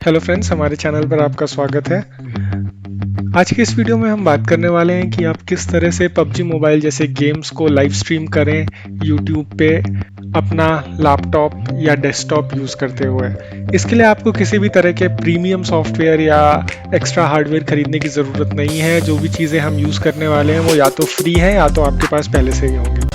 Hello friends, हमारे channel पर आपका स्वागत है। आज के इस वीडियो में हम बात करने वाले हैं कि आप किस तरह से पबजी मोबाइल जैसे गेम्स को लाइव स्ट्रीम करें यूट्यूब पे अपना लैपटॉप या डेस्कटॉप यूज़ करते हुए। इसके लिए आपको किसी भी तरह के प्रीमियम सॉफ्टवेयर या एक्स्ट्रा हार्डवेयर खरीदने की ज़रूरत नहीं है। जो भी चीज़ें हम यूज़ करने वाले हैं वो या तो फ्री हैं या तो आपके पास पहले से ही होंगी।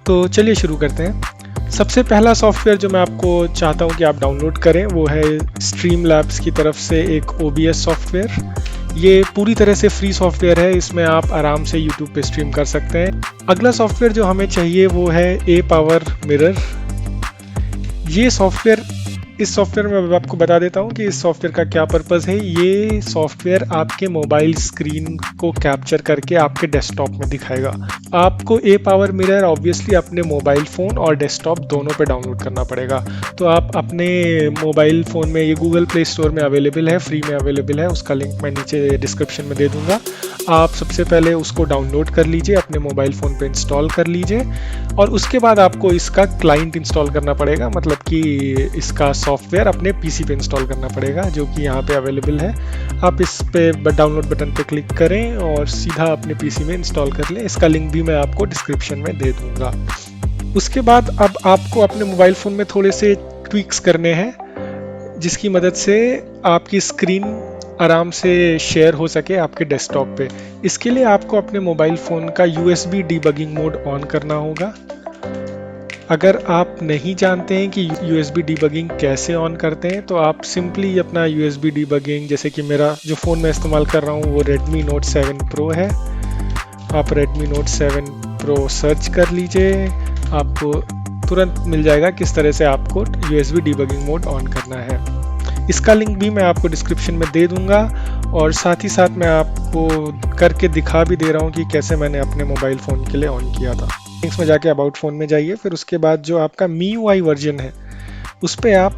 तो चलिए शुरू करते हैं। सबसे पहला सॉफ्टवेयर जो मैं आपको चाहता हूं कि आप डाउनलोड करें वो है स्ट्रीम लैब्स की तरफ से एक OBS सॉफ्टवेयर। ये पूरी तरह से फ्री सॉफ्टवेयर है, इसमें आप आराम से YouTube पे स्ट्रीम कर सकते हैं। अगला सॉफ्टवेयर जो हमें चाहिए वो है APower Mirror। ये सॉफ्टवेयर इस सॉफ्टवेयर में मैं आपको बता देता हूँ कि इस सॉफ्टवेयर का क्या पर्पज़ है। ये सॉफ्टवेयर आपके मोबाइल स्क्रीन को कैप्चर करके आपके डेस्कटॉप में दिखाएगा। आपको APower Mirror ऑब्वियसली अपने मोबाइल फ़ोन और डेस्कटॉप दोनों पे डाउनलोड करना पड़ेगा। तो आप अपने मोबाइल फ़ोन में, ये गूगल प्ले स्टोर में अवेलेबल है, फ्री में अवेलेबल है, उसका लिंक मैं नीचे डिस्क्रिप्शन में दे दूँगा। आप सबसे पहले उसको डाउनलोड कर लीजिए, अपने मोबाइल फ़ोन पे इंस्टॉल कर लीजिए और उसके बाद आपको इसका क्लाइंट इंस्टॉल करना पड़ेगा, मतलब कि इसका सॉफ्टवेयर अपने पीसी पे इंस्टॉल करना पड़ेगा, जो कि यहाँ पे अवेलेबल है। आप इस पे डाउनलोड बटन पे क्लिक करें और सीधा अपने पीसी में इंस्टॉल कर लें। इसका लिंक भी मैं आपको डिस्क्रिप्शन में दे दूँगा। उसके बाद अब आपको अपने मोबाइल फ़ोन में थोड़े से ट्विक्स करने हैं, जिसकी मदद से आपकी स्क्रीन आराम से शेयर हो सके आपके डेस्कटॉप पे। इसके लिए आपको अपने मोबाइल फ़ोन का USB डीबगिंग मोड ऑन करना होगा। अगर आप नहीं जानते हैं कि USB डीबगिंग कैसे ऑन करते हैं, तो आप सिंपली अपना USB डीबगिंग, जैसे कि मेरा जो फ़ोन मैं इस्तेमाल कर रहा हूँ वो Redmi Note 7 Pro है। आप Redmi Note 7 Pro सर्च कर लीजिए, आपको तुरंत मिल जाएगा किस तरह से आपको USB डीबगिंग मोड ऑन करना है। इसका लिंक भी मैं आपको डिस्क्रिप्शन में दे दूंगा और साथ ही साथ मैं आपको करके दिखा भी दे रहा हूँ कि कैसे मैंने अपने मोबाइल फ़ोन के लिए ऑन किया था। सेटिंग्स में जाके अबाउट फ़ोन में जाइए, फिर उसके बाद जो आपका MIUI वर्जन है उस पर आप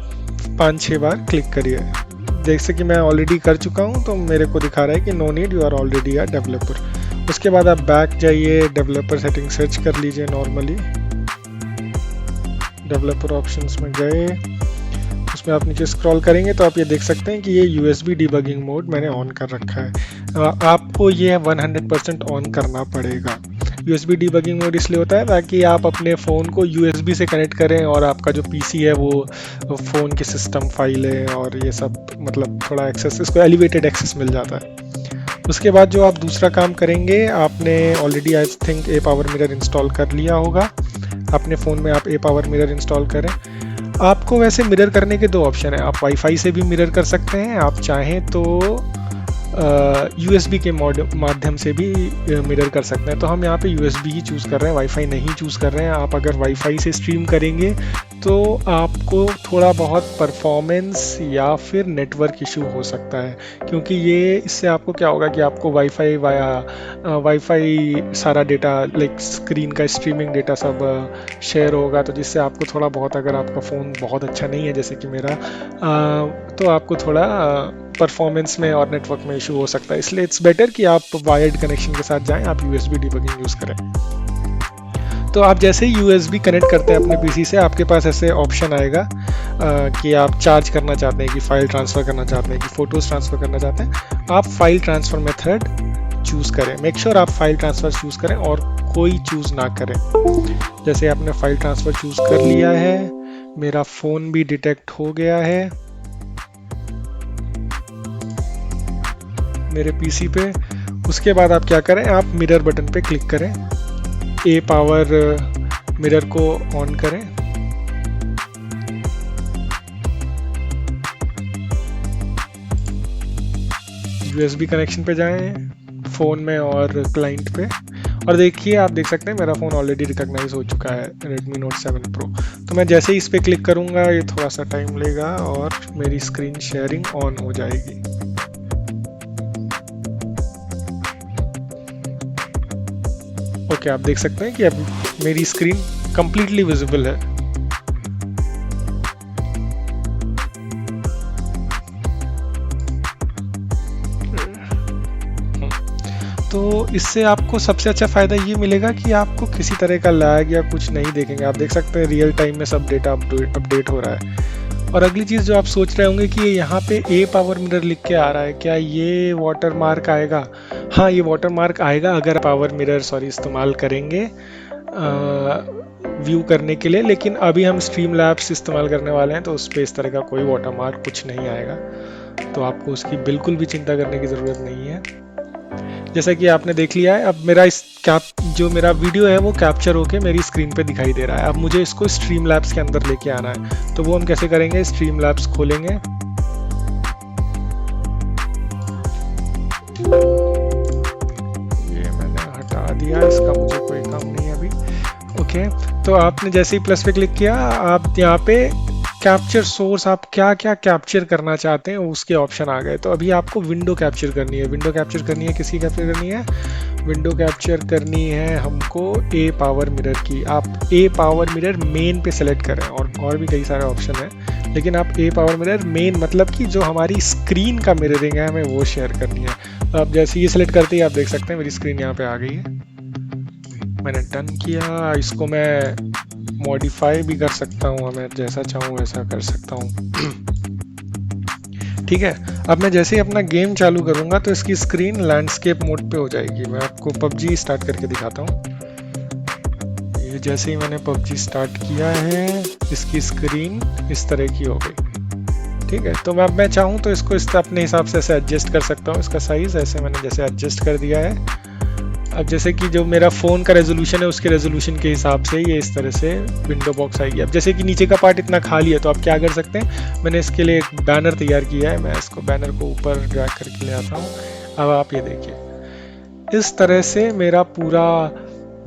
5-6 बार क्लिक करिए। जैसे कि मैं ऑलरेडी कर चुका हूँ तो मेरे को दिखा रहा है कि no need, you are already a developer. उसके बाद आप बैक जाइए, डेवलपर सेटिंग सर्च कर लीजिए। नॉर्मली डेवलपर ऑप्शंस में गए, उसमें आप नीचे स्क्रॉल करेंगे तो आप ये देख सकते हैं कि ये USB डीबगिंग मोड मैंने ऑन कर रखा है। आपको ये 100% ऑन करना पड़ेगा। USB डीबगिंग मोड इसलिए होता है ताकि आप अपने फ़ोन को USB से कनेक्ट करें और आपका जो PC है वो फ़ोन की सिस्टम फाइलें और ये सब, मतलब थोड़ा एक्सेस, इसको एलिवेटेड एक्सेस मिल जाता है। उसके बाद जो आप दूसरा काम करेंगे, आपने already I think APower Mirror install कर लिया होगा। अपने फ़ोन में आप APower Mirror इंस्टॉल करें। आपको वैसे मिरर करने के 2 ऑप्शन है। आप वाईफाई से भी मिरर कर सकते हैं, आप चाहें तो USB के माध्यम से भी मिरर कर सकते हैं। तो हम यहाँ पे USB ही चूज़ कर रहे हैं, वाईफाई नहीं चूज़ कर रहे हैं। आप अगर वाईफाई से स्ट्रीम करेंगे तो आपको थोड़ा बहुत परफॉर्मेंस या फिर नेटवर्क इशू हो सकता है, क्योंकि ये इससे आपको क्या होगा कि आपको वाईफाई सारा डेटा, लाइक स्क्रीन का स्ट्रीमिंग डेटा सब शेयर होगा, तो जिससे आपको थोड़ा बहुत, अगर आपका फ़ोन बहुत अच्छा नहीं है जैसे कि मेरा, तो आपको थोड़ा परफॉर्मेंस में और नेटवर्क में इशू हो सकता है। इसलिए इट्स बेटर कि आप वायर्ड कनेक्शन के साथ जाएं, आप USB डीबगिंग यूज़ करें। तो आप जैसे ही USB कनेक्ट करते हैं अपने PC से, आपके पास ऐसे ऑप्शन आएगा कि आप चार्ज करना चाहते हैं, कि फ़ाइल ट्रांसफ़र करना चाहते हैं, कि फ़ोटोज़ ट्रांसफ़र करना चाहते हैं। आप फाइल ट्रांसफ़र मेथड चूज़ करें। मेक श्योर आप फाइल ट्रांसफ़र चूज़ करें और कोई चूज़ ना करें। जैसे आपने फाइल ट्रांसफ़र चूज़ कर लिया है, मेरा फ़ोन भी डिटेक्ट हो गया है मेरे PC पे। उसके बाद आप क्या करें, आप मिरर बटन पे क्लिक करें, APower मिरर को ऑन करें। USB कनेक्शन पे जाएं फ़ोन में और क्लाइंट पे, और देखिए, आप देख सकते हैं मेरा फ़ोन ऑलरेडी रिकॉग्नाइज हो चुका है, Redmi Note 7 Pro। तो मैं जैसे ही इस पे क्लिक करूँगा, ये थोड़ा सा टाइम लेगा और मेरी स्क्रीन शेयरिंग ऑन हो जाएगी। ओके, आप देख सकते हैं कि अब मेरी स्क्रीन कंप्लीटली विजिबल है। तो इससे आपको सबसे अच्छा फ़ायदा ये मिलेगा कि आपको किसी तरह का लैग या कुछ नहीं देखेंगे। आप देख सकते हैं रियल टाइम में सब डेटा अपडेट हो रहा है। और अगली चीज़ जो आप सोच रहे होंगे कि यहाँ पे ए पावर मिरर लिख के आ रहा है, क्या ये वाटर मार्क आएगा? हाँ, ये वाटर मार्क आएगा अगर पावर मिरर इस्तेमाल करेंगे व्यू करने के लिए, लेकिन अभी हम स्ट्रीम लैब्स इस्तेमाल करने वाले हैं तो उस पर इस तरह का कोई वाटर मार्क कुछ नहीं आएगा, तो आपको उसकी बिल्कुल भी चिंता करने की ज़रूरत नहीं है। जैसा कि आपने देख लिया है, अब मेरा जो मेरा वीडियो है वो कैप्चर होके मेरी स्क्रीन पे दिखाई दे रहा है। अब मुझे इसको स्ट्रीम लैब्स के अंदर लेके आना है, तो वो हम कैसे करेंगे? स्ट्रीम लैब्स खोलेंगे, ये मैंने हटा दिया, इसका मुझे कोई काम नहीं है अभी। ओके, तो आपने जैसे ही प्लस पे क्लिक किया, आप यहाँ पे कैप्चर सोर्स, आप क्या क्या कैप्चर करना चाहते हैं उसके ऑप्शन आ गए। तो अभी आपको विंडो कैप्चर करनी है। विंडो कैप्चर करनी है, किसकी कैप्चर करनी है? विंडो कैप्चर करनी है हमको ए पावर मिरर की। आप ए पावर मिरर मेन पे सेलेक्ट करें, और भी कई सारे ऑप्शन हैं, लेकिन आप ए पावर मिरर मेन मतलब कि जो हमारी स्क्रीन का मिररिंग है हमें वो शेयर करनी है। तो आप जैसे ये सेलेक्ट करते ही आप देख सकते हैं मेरी स्क्रीन यहाँ पे आ गई है। मैंने डन किया, इसको मैं मॉडिफाई भी कर सकता हूँ, हमें जैसा चाहूँ वैसा कर सकता हूँ। ठीक है, अब मैं जैसे ही अपना गेम चालू करूँगा तो इसकी स्क्रीन लैंडस्केप मोड पे हो जाएगी। मैं आपको पबजी स्टार्ट करके दिखाता हूँ। ये जैसे ही मैंने पबजी स्टार्ट किया है, इसकी स्क्रीन इस तरह की हो गई। ठीक है, तो मैं चाहूँ तो इसको अपने हिसाब से ऐसे एडजस्ट कर सकता हूँ। इसका साइज़ ऐसे मैंने जैसे एडजस्ट कर दिया है। अब जैसे कि जो मेरा फ़ोन का रेजोल्यूशन है उसके रेजोल्यूशन के हिसाब से ये इस तरह से विंडो बॉक्स आएगी। अब जैसे कि नीचे का पार्ट इतना खाली है, तो आप क्या कर सकते हैं? मैंने इसके लिए एक बैनर तैयार किया है, मैं इसको बैनर को ऊपर ड्रैग करके ले आता हूँ। अब आप ये देखिए, इस तरह से मेरा पूरा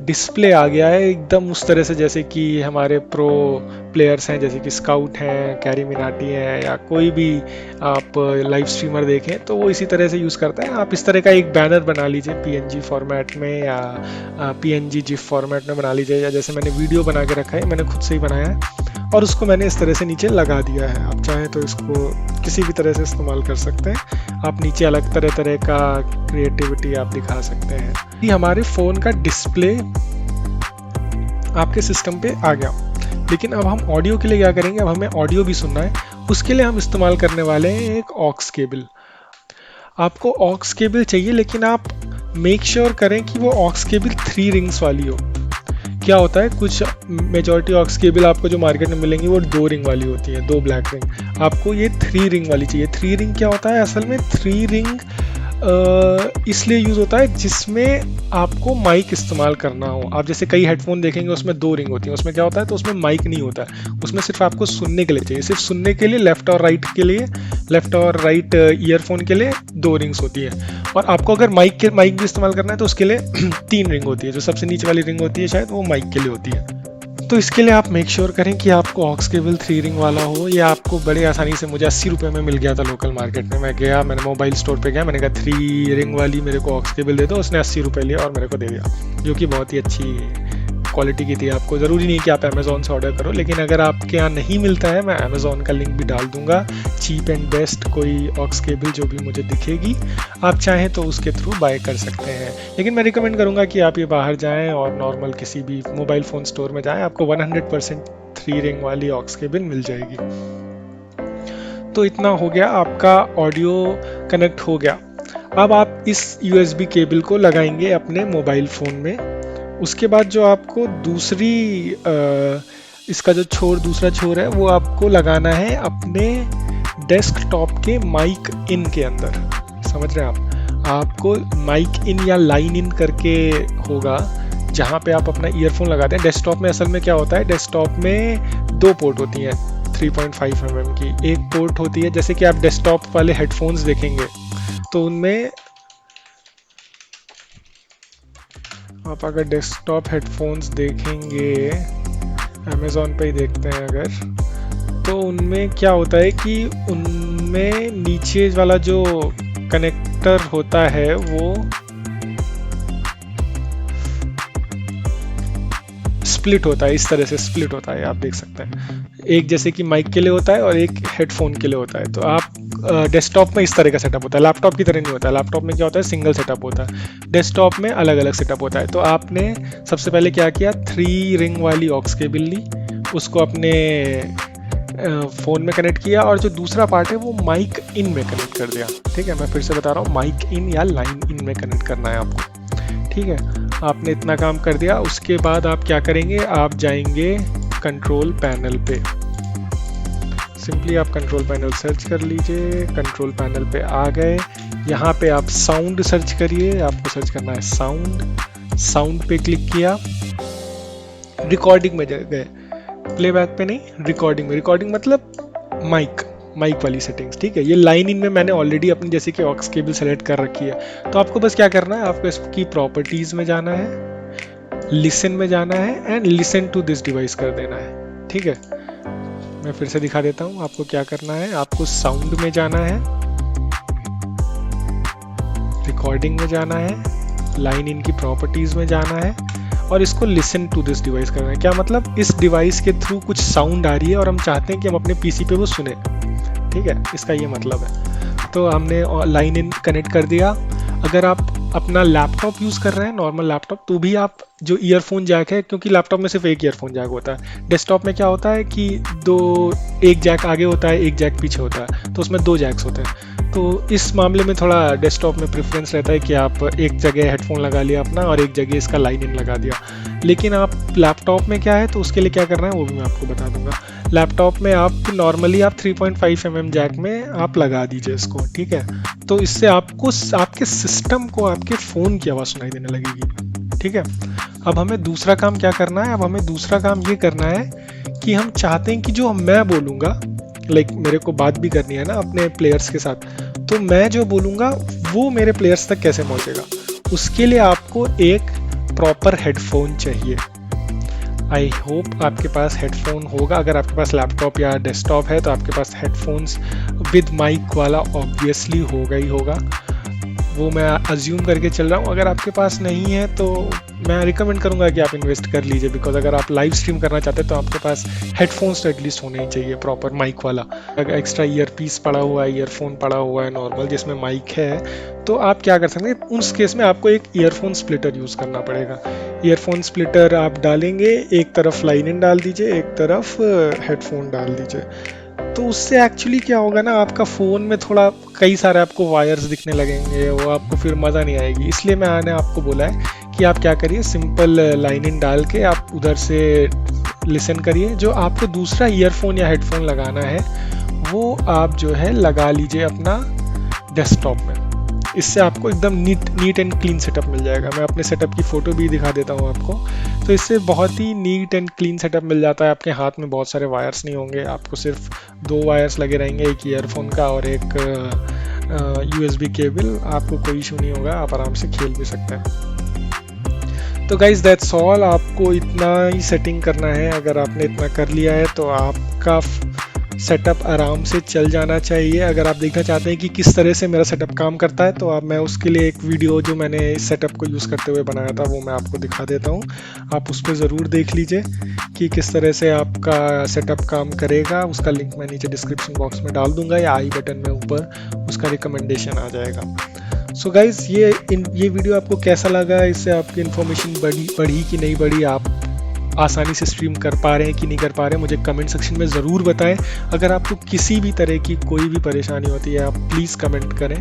डिस्प्ले आ गया है एकदम उस तरह से जैसे कि हमारे प्रो प्लेयर्स हैं, जैसे कि स्काउट हैं, कैरी मिनाटी हैं, या कोई भी आप लाइव स्ट्रीमर देखें तो वो इसी तरह से यूज़ करता है। आप इस तरह का एक बैनर बना लीजिए पीएनजी फॉर्मेट में या पीएनजी जिफ फॉर्मेट में बना लीजिए, या जैसे मैंने वीडियो बना के रखा है, मैंने खुद से ही बनाया है और उसको मैंने इस तरह से नीचे लगा दिया है। आप चाहें तो इसको किसी भी तरह से इस्तेमाल कर सकते हैं। आप नीचे अलग तरह तरह का क्रिएटिविटी आप दिखा सकते हैं। ये हमारे फ़ोन का डिस्प्ले आपके सिस्टम पे आ गया, लेकिन अब हम ऑडियो के लिए क्या करेंगे? अब हमें ऑडियो भी सुनना है, उसके लिए हम इस्तेमाल करने वाले हैं एक ऑक्स केबल। आपको ऑक्स केबल चाहिए, लेकिन आप मेक श्योर करें कि वो ऑक्स केबल 3 रिंग्स वाली हो। क्या होता है, कुछ मेजॉरिटी ऑक्स केबल आपको जो मार्केट में मिलेंगी वो 2 रिंग वाली होती है, 2 ब्लैक रिंग। आपको ये 3 रिंग वाली चाहिए। 3 रिंग क्या होता है? असल में 3 रिंग इसलिए यूज़ होता है जिसमें आपको माइक इस्तेमाल करना हो। आप जैसे कई हेडफोन देखेंगे उसमें 2 रिंग होती है, उसमें क्या होता है, तो उसमें माइक नहीं होता है, उसमें सिर्फ आपको सुनने के लिए चाहिए। सिर्फ सुनने के लिए लेफ्ट और राइट के लिए, लेफ्ट और राइट ईयरफोन के लिए 2 रिंग्स होती है। और आपको अगर माइक भी इस्तेमाल करना है तो उसके लिए 3 रिंग होती है। जो सबसे नीचे वाली रिंग होती है शायद वो माइक के लिए होती है। तो इसके लिए आप मेक श्योर करें कि आपको ऑक्स केबल 3 रिंग वाला हो। या आपको बड़े आसानी से, मुझे 80 रुपये में मिल गया था लोकल मार्केट में। मैंने मोबाइल स्टोर पे गया, मैंने कहा 3 रिंग वाली मेरे को ऑक्स केबल दे दो। उसने 80 रुपये लिया और मेरे को दे दिया, जो कि बहुत ही अच्छी क्वालिटी की थी। आपको ज़रूरी नहीं कि आप अमेज़ॉन से ऑर्डर करो, लेकिन अगर आपके यहाँ नहीं मिलता है, मैं अमेज़ॉन का लिंक भी डाल दूंगा। चीप एंड बेस्ट कोई ऑक्स केबल जो भी मुझे दिखेगी, आप चाहें तो उसके थ्रू बाय कर सकते हैं। लेकिन मैं रिकमेंड करूंगा कि आप ये बाहर जाएं और नॉर्मल किसी भी मोबाइल फ़ोन स्टोर में जाएं, आपको 100% 3 रिंग वाली ऑक्स केबल मिल जाएगी। तो इतना हो गया, आपका ऑडियो कनेक्ट हो गया। अब आप इस USB केबल को लगाएंगे अपने मोबाइल फ़ोन में। उसके बाद जो आपको इसका जो दूसरा छोर है वो आपको लगाना है अपने डेस्कटॉप के माइक इन के अंदर। समझ रहे हैं आपको माइक इन या लाइन इन करके होगा, जहाँ पे आप अपना ईयरफोन लगाते हैं। डेस्कटॉप में असल में क्या होता है, डेस्कटॉप में 2 पोर्ट होती हैं 3.5 mm की। एक पोर्ट होती है, जैसे कि आप डेस्कटॉप वाले हेडफोन्स देखेंगे तो उनमें आप अगर डेस्कटॉप हेडफोन्स देखेंगे, अमेज़ॉन पे ही देखते हैं अगर, तो उनमें क्या होता है कि उनमें नीचे वाला जो कनेक्टर होता है वो स्प्लिट होता है, इस तरह से स्प्लिट होता है, आप देख सकते हैं। एक जैसे कि माइक के लिए होता है और एक हेडफोन के लिए होता है। तो आप डेस्कटॉप में इस तरह का सेटअप होता है, लैपटॉप की तरह नहीं होता है। लैपटॉप में क्या होता है, सिंगल सेटअप होता है, डेस्कटॉप में अलग अलग सेटअप होता है। तो आपने सबसे पहले क्या किया, 3 रिंग वाली ऑक्स केबल ली, उसको अपने फ़ोन में कनेक्ट किया, और जो दूसरा पार्ट है वो माइक इन में कनेक्ट कर दिया। ठीक है, मैं फिर से बता रहा हूँ, माइक इन या लाइन इन में कनेक्ट करना है आपको। ठीक है, आपने इतना काम कर दिया। उसके बाद आप क्या करेंगे, आप जाएंगे कंट्रोल पैनल पे। सिंपली आप कंट्रोल पैनल सर्च कर लीजिए, कंट्रोल पैनल पे आ गए। यहाँ पे आप साउंड सर्च करिए, आपको सर्च करना है साउंड। साउंड पे क्लिक किया, रिकॉर्डिंग में गए, प्लेबैक पे नहीं, रिकॉर्डिंग में। रिकॉर्डिंग मतलब माइक वाली सेटिंग्स। ठीक है, ये लाइन इन में मैंने ऑलरेडी अपनी जैसे कि ऑक्स केबल सेलेक्ट कर रखी है। तो आपको बस क्या करना है, आपको इसकी प्रॉपर्टीज में जाना है, लिसन में जाना है, and listen to this device कर देना है। ठीक है, मैं फिर से दिखा देता हूं आपको क्या करना है। आपको साउंड में जाना है, रिकॉर्डिंग में जाना है, लाइन इन की प्रॉपर्टीज में जाना है, और इसको लिसन टू दिस डिवाइस करना है। क्या मतलब, इस डिवाइस के थ्रू कुछ साउंड आ रही है और हम चाहते हैं कि हम अपने पीसी पे वो सुने। ठीक है, इसका ये मतलब है। तो हमने लाइन इन कनेक्ट कर दिया। अगर आप अपना लैपटॉप यूज़ कर रहे हैं, नॉर्मल लैपटॉप, तो भी आप जो ईयरफोन जैक है, क्योंकि लैपटॉप में सिर्फ एक ईयरफोन जैक होता है, डेस्कटॉप में क्या होता है कि एक जैक आगे होता है, एक जैक पीछे होता है, तो उसमें 2 जैक्स होते हैं। तो इस मामले में थोड़ा डेस्कटॉप में प्रेफरेंस रहता है कि आप एक जगह हेडफोन लगा लिया अपना और एक जगह इसका लाइन इन लगा दिया। लेकिन आप लैपटॉप में क्या है, तो उसके लिए क्या करना है वो भी मैं आपको बता दूंगा। लैपटॉप में आप नॉर्मली आप 3.5 mm जैक में आप लगा दीजिए इसको। ठीक है, तो इससे आपको आपके सिस्टम को आपके फ़ोन की आवाज़ सुनाई देने लगेगी। ठीक है, अब हमें दूसरा काम क्या करना है, अब हमें दूसरा काम ये करना है कि हम चाहते हैं कि जो मैं बोलूँगा, लाइक मेरे को बात भी करनी है ना अपने प्लेयर्स के साथ, तो मैं जो बोलूँगा वो मेरे प्लेयर्स तक कैसे पहुँचेगा। उसके लिए आपको एक प्रॉपर हेडफोन चाहिए। आई होप आपके पास हेडफोन होगा। अगर आपके पास लैपटॉप या डेस्कटॉप है तो आपके पास हेडफोन्स विद माइक वाला ऑब्वियसली होगा ही होगा, वो मैं अज्यूम करके चल रहा हूँ। अगर आपके पास नहीं है तो मैं रिकमेंड करूँगा कि आप इन्वेस्ट कर लीजिए, बिकॉज अगर आप लाइव स्ट्रीम करना चाहते हैं तो आपके पास हेडफोन्स तो एटलीस्ट होने ही चाहिए प्रॉपर माइक वाला। अगर एक्स्ट्रा ईयरपीस पड़ा हुआ है, ईयरफोन पड़ा हुआ है नॉर्मल जिसमें माइक है, तो आप क्या कर सकते हैं, उस केस में आपको एक ईयरफोन स्प्लिटर यूज़ करना पड़ेगा। ईयरफोन स्प्लिटर आप डालेंगे, एक तरफ लाइन इन डाल दीजिए, एक तरफ हेडफोन डाल दीजिए। तो उससे एक्चुअली क्या होगा ना, आपका फ़ोन में थोड़ा कई सारे आपको वायर्स दिखने लगेंगे, वो आपको फिर मज़ा नहीं आएगी। इसलिए मैंने आपको बोला है कि आप क्या करिए, सिंपल लाइन इन डाल के आप उधर से लिसन करिए। जो आपको दूसरा ईयरफोन या हेडफोन लगाना है वो आप जो है लगा लीजिए अपना डेस्कटॉप में। इससे आपको एकदम नीट एंड क्लीन सेटअप मिल जाएगा। मैं अपने सेटअप की फ़ोटो भी दिखा देता हूँ आपको। तो इससे बहुत ही नीट एंड क्लीन सेटअप मिल जाता है। आपके हाथ में बहुत सारे वायर्स नहीं होंगे, आपको सिर्फ 2 वायर्स लगे रहेंगे, एक ईयरफोन का और एक USB केबल। आपको कोई इशू नहीं होगा, आप आराम से खेल भी सकते हैं। तो गाइज दैट्स ऑल, आपको इतना ही सेटिंग करना है। अगर आपने इतना कर लिया है तो आपका सेटअप आराम से चल जाना चाहिए। अगर आप देखना चाहते हैं कि किस तरह से मेरा सेटअप काम करता है तो आप मैं उसके लिए एक वीडियो जो मैंने इस सेटअप को यूज़ करते हुए बनाया था वो मैं आपको दिखा देता हूँ। आप उस पर ज़रूर देख लीजिए कि किस तरह से आपका सेटअप काम करेगा। उसका लिंक मैं नीचे डिस्क्रिप्शन बॉक्स में डाल दूँगा या आई बटन में ऊपर उसका रिकमेंडेशन आ जाएगा। सो गाइज़, ये वीडियो आपको कैसा लगा, इससे आपकी इन्फॉर्मेशन बढ़ी कि नहीं बढ़ी, आप आसानी से स्ट्रीम कर पा रहे हैं कि नहीं कर पा रहे हैं, मुझे कमेंट सेक्शन में ज़रूर बताएं। अगर आपको किसी भी तरह की कोई भी परेशानी होती है आप प्लीज़ कमेंट करें,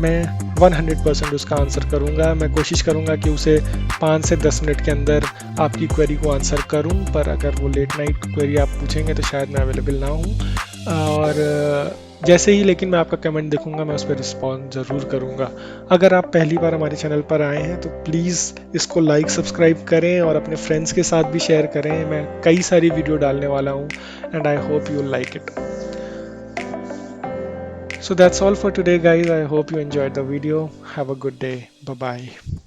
मैं 100% उसका आंसर करूंगा। मैं कोशिश करूंगा कि उसे 5 से 10 मिनट के अंदर आपकी क्वेरी को आंसर करूं, पर अगर वो लेट नाइट क्वेरी आप पूछेंगे तो शायद मैं अवेलेबल ना हूं। और जैसे ही लेकिन मैं आपका कमेंट देखूंगा मैं उस पर रिस्पॉन्स ज़रूर करूंगा। अगर आप पहली बार हमारे चैनल पर आए हैं तो प्लीज़ इसको लाइक सब्सक्राइब करें और अपने फ्रेंड्स के साथ भी शेयर करें। मैं कई सारी वीडियो डालने वाला हूं and I hope you like it. So that's all for today guys. I hope you enjoyed the video. Have a good day. Bye bye.